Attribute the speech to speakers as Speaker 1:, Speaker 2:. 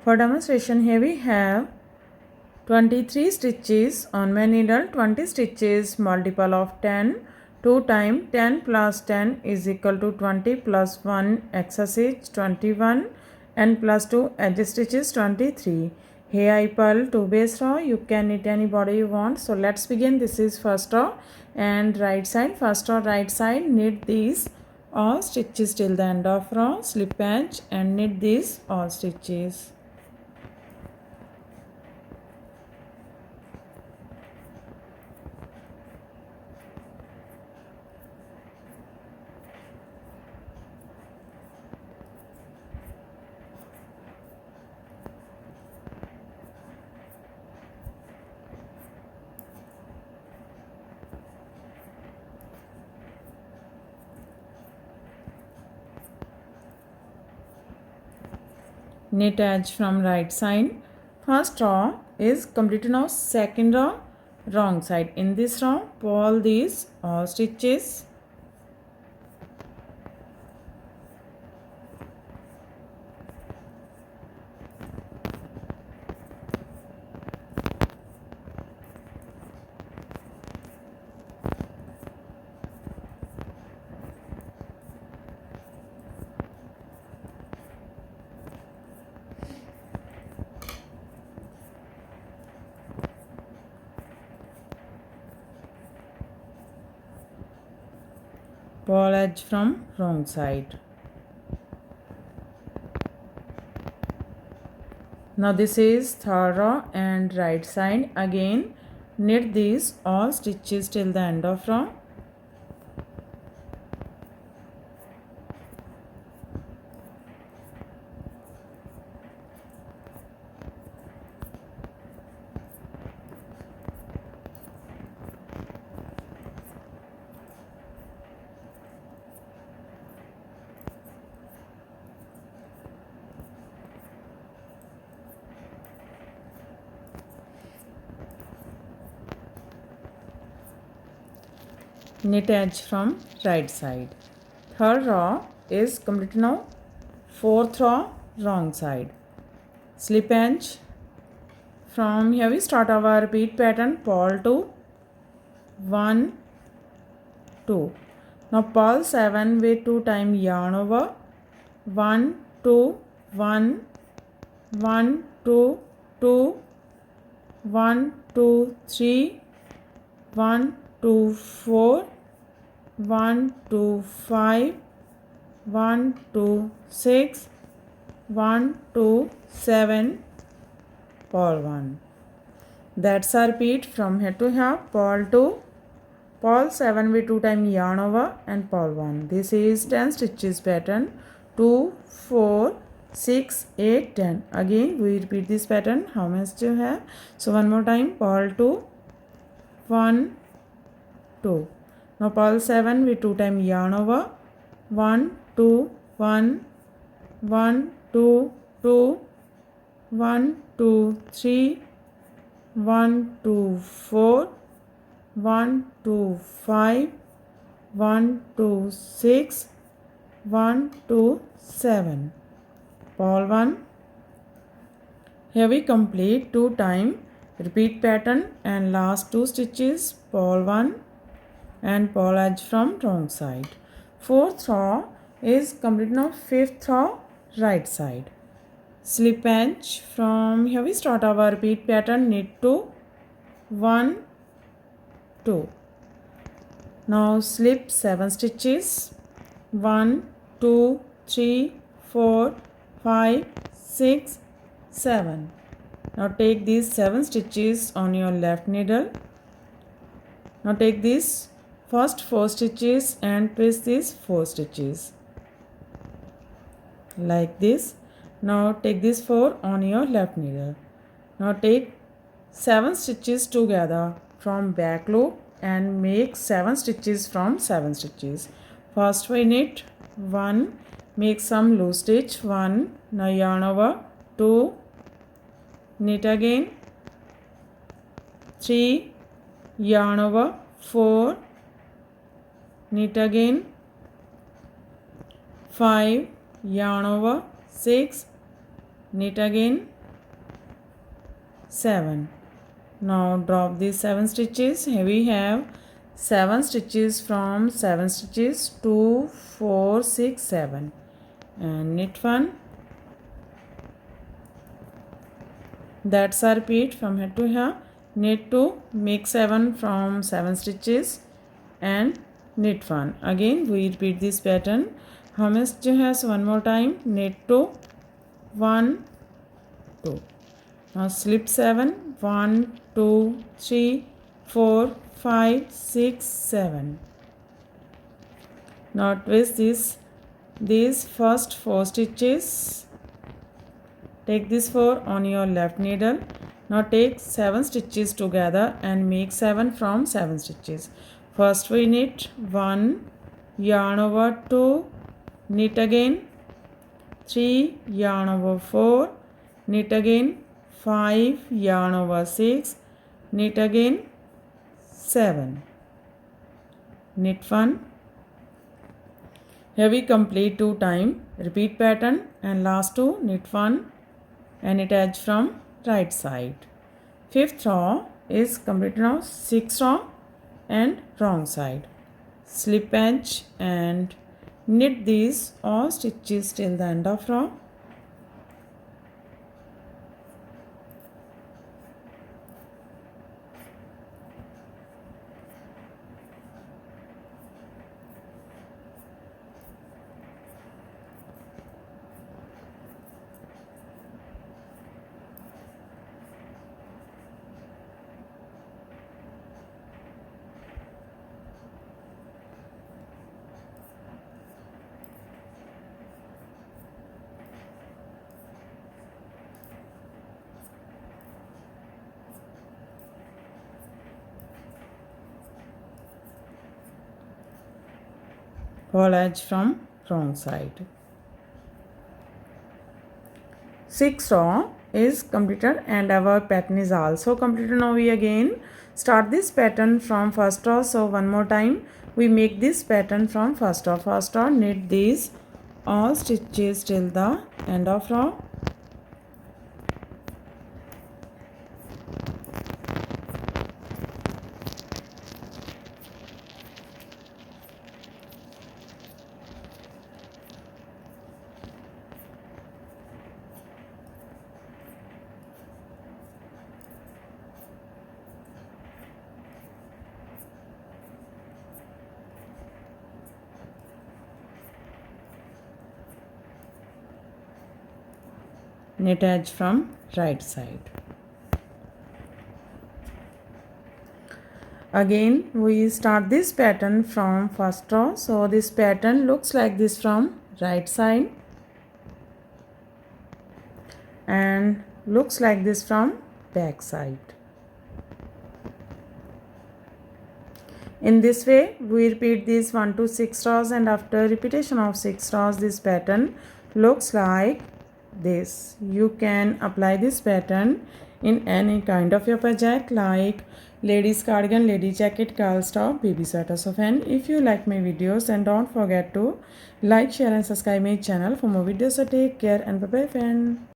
Speaker 1: For demonstration, here we have 23 stitches on my needle. 20 stitches multiple of 10. 2 times 10 plus 10 is equal to 20 plus 1 exercise 21 and plus 2 edge stitches 23. Here I purl 2 base row. You can knit any border you want. So let's begin. This is first row and right side. First row right side, knit these all stitches till the end of row, slip edge and knit these all stitches. Knit edge from right side. First row is completed now. Second row wrong side. In this row pull these all stitches. Pull edge from wrong side. Now this is third row and right side. Again knit these all stitches till the end of row. Knit edge from right side. Third row is complete now. Fourth row wrong side. Slip edge. From here we start our repeat pattern. Purl 2, 1, 2. Now purl 7 with 2 times yarn over. 1, 2, 1, 1, 2, 2, 1, 2, 3, 1, 2, 4, 1, 2, 5, 1, 2, 6, 1, 2, 7, purl 1. That's a repeat from here to here. Purl 2, purl 7 with 2 times yarn over and purl 1. This is 10 stitches pattern. 2, 4, 6, 8, 10. Again we repeat this pattern. How much do you have? So one more time. Purl 2, 1, 2. Now purl 7 with 2 times yarn over. 1, 2, 1, 1, 2, 2, 1, 2, 3, 1, 2, 4, 1, 2, 5, 1, 2, 6, 1, 2, 7. Purl 1. Here we complete 2 times repeat pattern and last 2 stitches. Purl 1 and purl edge from wrong side. Fourth row is complete now. Fifth row right side. Slip edge. From here we start our repeat pattern. Knit 2, 1, 2. Now slip 7 stitches. 1, 2, 3, 4, 5, 6, 7. Now take these 7 stitches on your left needle. Now take these first 4 stitches and press these 4 stitches like this. Now take these 4 on your left needle. Now take 7 stitches together from back loop and make 7 stitches from 7 stitches. First we knit 1, make some loose stitch 1, now yarn over 2, knit again 3, yarn over 4, knit again 5, yarn over 6, knit again 7. Now drop these 7 stitches. Here we have 7 stitches from 7 stitches, 2, 4, 6, 7, and knit 1. That's a repeat from here to here. Knit 2, make 7 from 7 stitches and knit 1. Again we repeat this pattern. हम इस जो है one more time, knit 2, 1, 2. Now slip 7, 1, 2, 3, 4, 5, 6, 7. Now twist these first 4 stitches. Take this 4 on your left needle. Now take 7 stitches together and make 7 from 7 stitches. First we knit 1, yarn over 2, knit again, 3, yarn over 4, knit again, 5, yarn over 6, knit again, 7, knit 1. Here we complete 2 times, repeat pattern, and last 2 knit 1 and knit edge from right side. 5th row is completed now. 6th row and wrong side. Slip edge and knit these all stitches till the end of row. Whole edge from wrong side. 6th row is completed and our pattern is also completed. Now we again start this pattern from first row. So one more time we make this pattern from first row. First row, knit these all stitches till the end of row. Knit edge from right side. Again we start this pattern from first row. So this pattern looks like this from right side and looks like this from back side. In this way we repeat these 1 to 6 rows, and after repetition of 6 rows this pattern looks like this. You can apply this pattern in any kind of your project like ladies cardigan, lady jacket, girl top, baby sweater. So friend, if you like my videos, then don't forget to like, share and subscribe my channel for more videos. So take care and bye bye friend.